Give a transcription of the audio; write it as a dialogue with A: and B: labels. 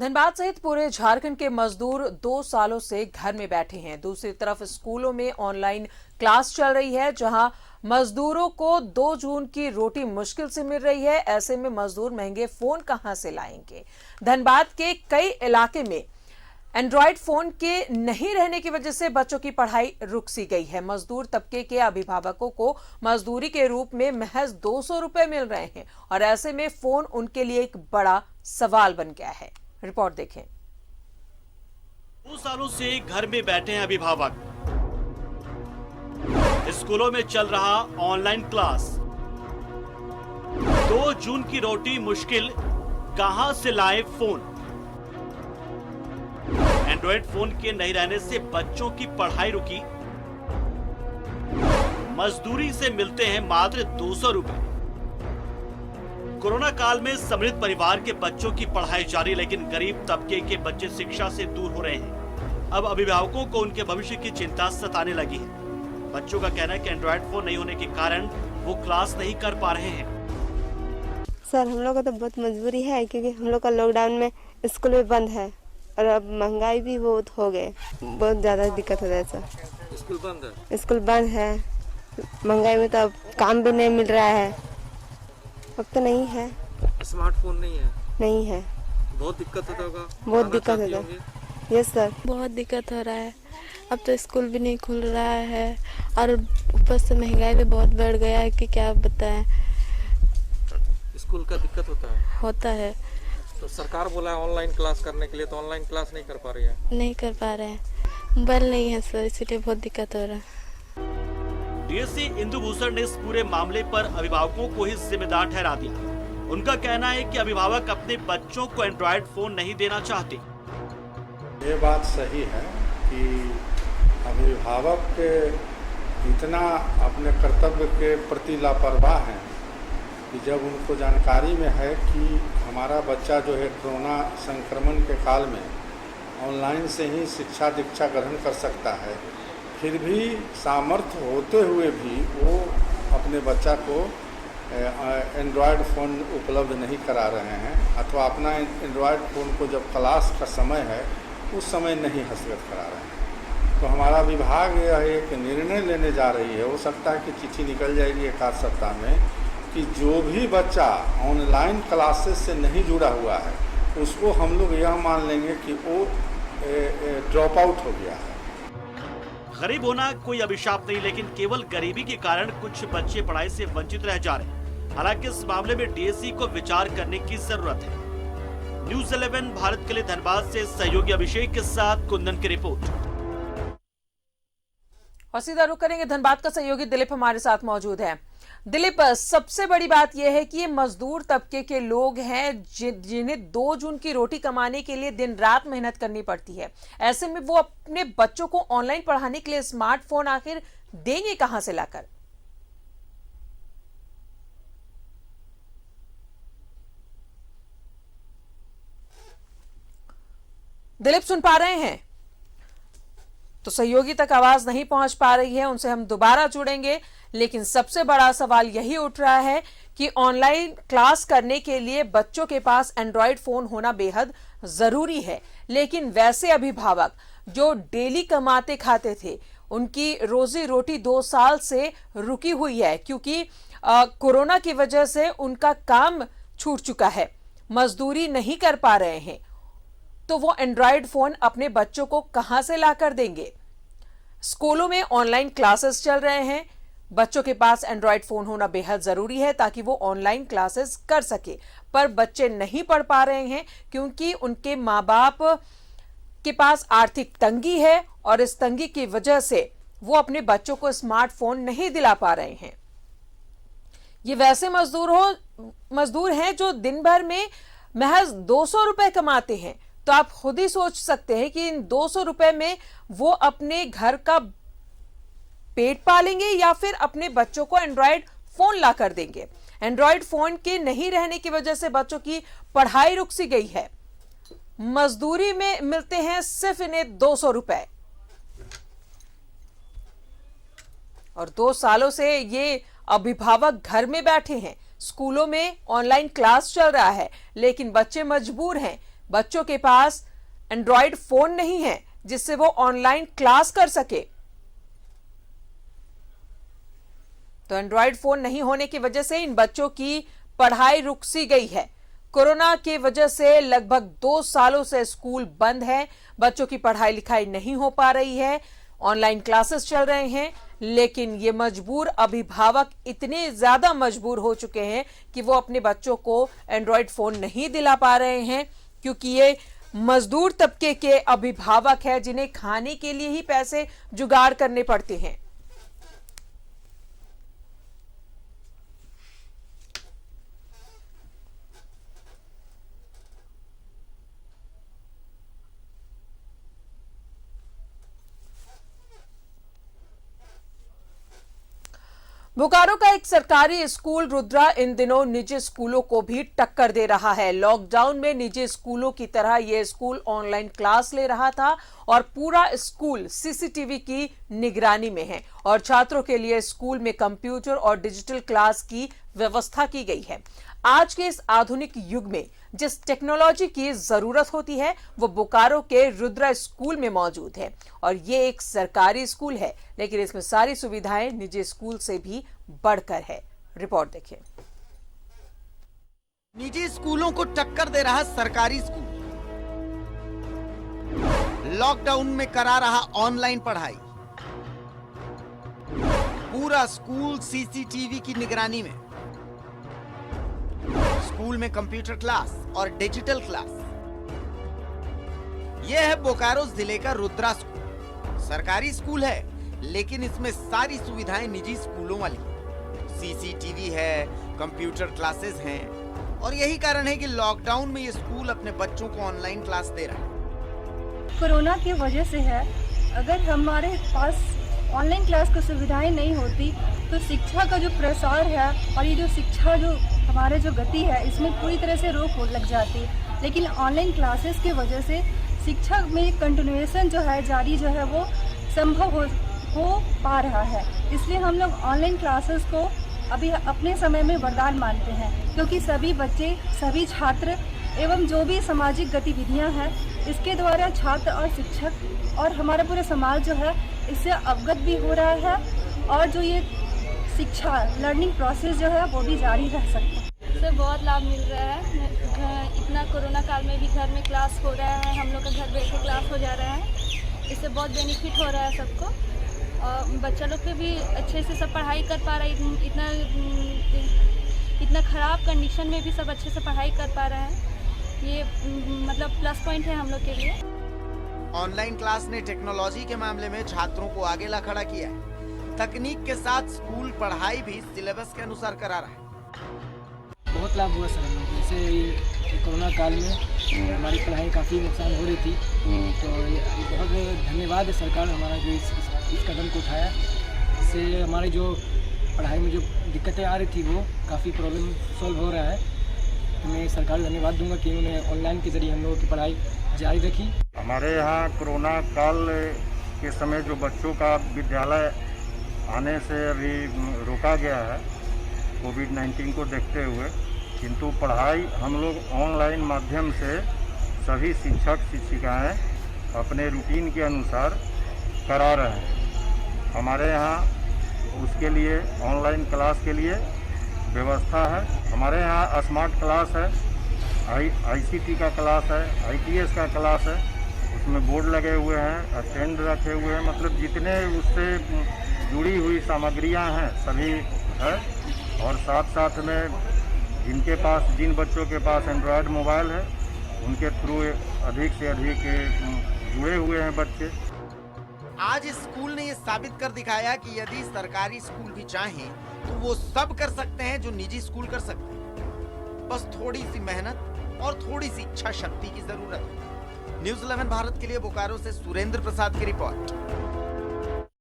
A: धनबाद सहित पूरे झारखंड के मजदूर 2 सालों से घर में बैठे हैं। दूसरी तरफ स्कूलों में ऑनलाइन क्लास चल रही है, जहां मजदूरों को 2 जून की रोटी मुश्किल से मिल रही है। ऐसे में मजदूर महंगे फोन कहां से लाएंगे? धनबाद के कई इलाके में एंड्रॉयड फोन के नहीं रहने की वजह से बच्चों की पढ़ाई रुक सी गई है। मजदूर तबके के अभिभावकों को मजदूरी के रूप में महज 200 रुपए मिल रहे हैं और ऐसे में फोन उनके लिए एक बड़ा सवाल बन गया है। रिपोर्ट देखें।
B: 2 सालों से घर में बैठे हैं अभिभावक। स्कूलों में चल रहा ऑनलाइन क्लास। 2 जून की रोटी मुश्किल, कहां से लाए फोन? एंड्रॉयड फोन के नहीं रहने से बच्चों की पढ़ाई रुकी। मजदूरी से मिलते हैं मात्र 200 रुपए। कोरोना काल में समृद्ध परिवार के बच्चों की पढ़ाई जारी, लेकिन गरीब तबके के बच्चे शिक्षा से दूर हो रहे हैं। अब अभिभावकों को उनके भविष्य की चिंता सताने लगी है। बच्चों का कहना है कि एंड्रॉयड फोन नहीं होने के कारण वो क्लास नहीं कर पा रहे हैं।
C: सर, हम लोग का तो बहुत मजबूरी है, क्योंकि हम लोग का लॉकडाउन में स्कूल भी बंद है और अब महंगाई भी बहुत हो गए, बहुत ज्यादा दिक्कत हो रहा है सर।
D: स्कूल बंद है?
C: स्कूल बंद है, महंगाई में तो अब काम भी नहीं मिल रहा है। अब तो नहीं है,
D: स्मार्टफोन नहीं है?
C: नहीं है।
D: बहुत दिक्कत होता होगा?
C: बहुत दिक्कत होता है। यस सर,
E: बहुत दिक्कत हो रहा है। अब तो स्कूल भी नहीं खुल रहा है और ऊपर से महंगाई भी बहुत बढ़ गया है कि क्या बताएं।
D: स्कूल का दिक्कत
E: होता है।
D: तो सरकार बोला है ऑनलाइन क्लास करने के लिए, तो ऑनलाइन क्लास नहीं कर पा रही है?
E: नहीं कर पा रहे हैं, मोबाइल नहीं है सर, इसलिए बहुत दिक्कत हो रहा है।
B: डीएससी इंदु भूषण ने इस पूरे मामले पर अभिभावकों को ही जिम्मेदार ठहरा दिया। उनका कहना है कि अभिभावक अपने बच्चों को एंड्रॉयड फोन नहीं देना चाहते।
F: ये बात सही है कि अभिभावक इतना अपने कर्तव्य के प्रति लापरवाह हैं कि जब उनको जानकारी में है कि हमारा बच्चा जो है कोरोना संक्रमण के काल में ऑनलाइन से ही शिक्षा दीक्षा ग्रहण कर सकता है, फिर भी सामर्थ्य होते हुए भी वो अपने बच्चा को एंड्रॉयड फ़ोन उपलब्ध नहीं करा रहे हैं, अथवा अपना एंड्रॉयड फ़ोन को जब क्लास का समय है उस समय नहीं हस्तगत करा रहे हैं। तो हमारा विभाग यह एक निर्णय लेने जा रही है, हो सकता है कि चिट्ठी निकल जाएगी एक आध सप्ताह में, कि जो भी बच्चा ऑनलाइन क्लासेस से नहीं जुड़ा हुआ है उसको हम लोग यह मान लेंगे कि वो ड्रॉप आउट हो गया है।
B: गरीब होना कोई अभिशाप नहीं, लेकिन केवल गरीबी के कारण कुछ बच्चे पढ़ाई से वंचित रह जा रहे हैं। हालांकि इस मामले में डीएससी को विचार करने की जरूरत है। न्यूज़ 11 भारत के लिए धनबाद से सहयोगी अभिषेक के साथ कुंदन की रिपोर्ट।
A: और सीधा रुख करेंगे, धनबाद का सहयोगी दिलीप हमारे साथ मौजूद है। दिलीप, सबसे बड़ी बात यह है कि ये मजदूर तबके के लोग हैं जिन्हें 2 जून की रोटी कमाने के लिए दिन रात मेहनत करनी पड़ती है। ऐसे में वो अपने बच्चों को ऑनलाइन पढ़ाने के लिए स्मार्टफोन आखिर देंगे कहां से लाकर? दिलीप, सुन पा रहे हैं? तो सहयोगी तक आवाज नहीं पहुंच पा रही है, उनसे हम दोबारा जुड़ेंगे। लेकिन सबसे बड़ा सवाल यही उठ रहा है कि ऑनलाइन क्लास करने के लिए बच्चों के पास एंड्रॉयड फोन होना बेहद जरूरी है, लेकिन वैसे अभिभावक जो डेली कमाते खाते थे, उनकी रोजी रोटी 2 साल से रुकी हुई है, क्योंकि कोरोना की वजह से उनका काम छूट चुका है, मजदूरी नहीं कर पा रहे हैं, तो वो एंड्रॉयड फोन अपने बच्चों को कहां से लाकर देंगे? स्कूलों में ऑनलाइन क्लासेस चल रहे हैं, बच्चों के पास एंड्रॉयड फोन होना बेहद जरूरी है ताकि वो ऑनलाइन क्लासेस कर सके, पर बच्चे नहीं पढ़ पा रहे हैं क्योंकि उनके माँ बाप के पास आर्थिक तंगी है और इस तंगी की वजह से वो अपने बच्चों को स्मार्टफोन नहीं दिला पा रहे हैं। ये वैसे मजदूर हैं जो दिन भर में महज 200 रुपए कमाते हैं। तो आप खुद ही सोच सकते हैं कि इन 200 रुपए में वो अपने घर का पेट पालेंगे या फिर अपने बच्चों को एंड्रॉयड फोन ला कर देंगे। एंड्रॉयड फोन के नहीं रहने की वजह से बच्चों की पढ़ाई रुक सी गई है। मजदूरी में मिलते हैं सिर्फ इन्हें 200 रुपए और 2 सालों से ये अभिभावक घर में बैठे हैं। स्कूलों में ऑनलाइन क्लास चल रहा है, लेकिन बच्चे मजबूर हैं, बच्चों के पास एंड्रॉयड फोन नहीं है जिससे वो ऑनलाइन क्लास कर सके। तो एंड्रॉयड फोन नहीं होने की वजह से इन बच्चों की पढ़ाई रुक सी गई है। कोरोना की वजह से लगभग 2 सालों से स्कूल बंद है, बच्चों की पढ़ाई लिखाई नहीं हो पा रही है, ऑनलाइन क्लासेस चल रहे हैं, लेकिन ये मजबूर अभिभावक इतने ज्यादा मजबूर हो चुके हैं कि वो अपने बच्चों को एंड्रॉयड फोन नहीं दिला पा रहे हैं, क्योंकि ये मजदूर तबके के अभिभावक हैं जिन्हें खाने के लिए ही पैसे जुगाड़ करने पड़ते हैं। बोकारो का एक सरकारी स्कूल रुद्रा इन दिनों निजी स्कूलों को भी टक्कर दे रहा है। लॉकडाउन में निजी स्कूलों की तरह यह स्कूल ऑनलाइन क्लास ले रहा था और पूरा स्कूल सीसीटीवी की निगरानी में है और छात्रों के लिए स्कूल में कंप्यूटर और डिजिटल क्लास की व्यवस्था की गई है। आज के इस आधुनिक युग में जिस टेक्नोलॉजी की जरूरत होती है वो बोकारो के रुद्रा स्कूल में मौजूद है और ये एक सरकारी स्कूल है, लेकिन इसमें सारी सुविधाएं निजी स्कूल से भी बढ़कर है। रिपोर्ट देखिए।
G: निजी स्कूलों को टक्कर दे रहा सरकारी स्कूल, लॉकडाउन में करा रहा ऑनलाइन पढ़ाई, पूरा स्कूल सीसीटीवी की निगरानी में, स्कूल में कंप्यूटर क्लास और डिजिटल क्लास। यह है बोकारो जिले का रुद्रा स्कूल। सरकारी स्कूल है लेकिन इसमें सारी सुविधाएं निजी स्कूलों वाली, सीसीटीवी है, कंप्यूटर क्लासेस हैं और यही कारण है कि लॉकडाउन में ये स्कूल अपने बच्चों को ऑनलाइन क्लास दे रहा है।
H: कोरोना की वजह से है, अगर हमारे पास ऑनलाइन क्लास की सुविधाएं नहीं होती तो शिक्षा का जो प्रसार है और ये जो शिक्षा जो हमारे जो गति है इसमें पूरी तरह से रोक लग जाती। लेकिन ऑनलाइन क्लासेस की वजह से शिक्षा में कंटिन्यूएशन जो है जारी जो है वो संभव हो पा रहा है। इसलिए हम लोग ऑनलाइन क्लासेस को अभी अपने समय में वरदान मानते हैं, क्योंकि सभी बच्चे, सभी छात्र एवं जो भी सामाजिक गतिविधियां हैं इसके द्वारा छात्र और शिक्षक और हमारा पूरा समाज जो है इससे अवगत भी हो रहा है और जो ये शिक्षा लर्निंग प्रोसेस जो है वो भी जारी रह सकता है।
I: इससे बहुत लाभ मिल रहा है। इतना कोरोना काल में भी घर में क्लास हो रहा है, हम लोग का घर बैठे क्लास हो जा रहा है, इससे बहुत बेनिफिट हो रहा है सबको और बच्चा लोग पे भी अच्छे से सब पढ़ाई कर पा रहा है। इतना ख़राब कंडीशन में भी सब अच्छे से पढ़ाई कर पा रहा है, ये मतलब प्लस पॉइंट है हम लोग के लिए।
G: ऑनलाइन क्लास ने टेक्नोलॉजी के मामले में छात्रों को आगे ला खड़ा किया है। तकनीक के साथ स्कूल पढ़ाई भी सिलेबस के अनुसार करा रहा है।
J: बहुत लाभ हुआ सर हम लोग, जैसे कोरोना काल में हमारी पढ़ाई काफ़ी नुकसान हो रही थी, तो बहुत धन्यवाद है सरकार हमारा जो इस कदम को उठाया। इससे हमारी जो पढ़ाई में जो दिक्कतें आ रही थी वो काफ़ी प्रॉब्लम सॉल्व हो रहा है। तो मैं सरकार को धन्यवाद दूंगा कि उन्होंने ऑनलाइन के जरिए हम लोगों की पढ़ाई जारी रखी।
F: हमारे यहाँ कोरोना काल के समय जो बच्चों का विद्यालय आने से अभी रोका गया है कोविड-19 को देखते हुए, किंतु पढ़ाई हम लोग ऑनलाइन माध्यम से सभी शिक्षक शिक्षिकाएं अपने रूटीन के अनुसार करा रहे हैं। हमारे यहाँ उसके लिए ऑनलाइन क्लास के लिए व्यवस्था है। हमारे यहाँ स्मार्ट क्लास है, ICT का क्लास है, ITS का क्लास है, उसमें बोर्ड लगे हुए हैं, स्टैंड रखे हुए हैं, मतलब जितने उससे जुड़ी हुई सामग्रियां हैं सभी है। और साथ साथ में जिन बच्चों के पास एंड्रॉयड मोबाइल है उनके थ्रू अधिक से अधिक जुड़े हुए हैं बच्चे।
G: आज इस स्कूल ने ये साबित कर दिखाया कि यदि सरकारी स्कूल भी चाहें तो वो सब कर सकते हैं जो निजी स्कूल कर सकते हैं। बस थोड़ी सी मेहनत और थोड़ी सी इच्छा शक्ति की जरूरत है। न्यूज़ 11 भारत के लिए बोकारो से सुरेंद्र प्रसाद की रिपोर्ट।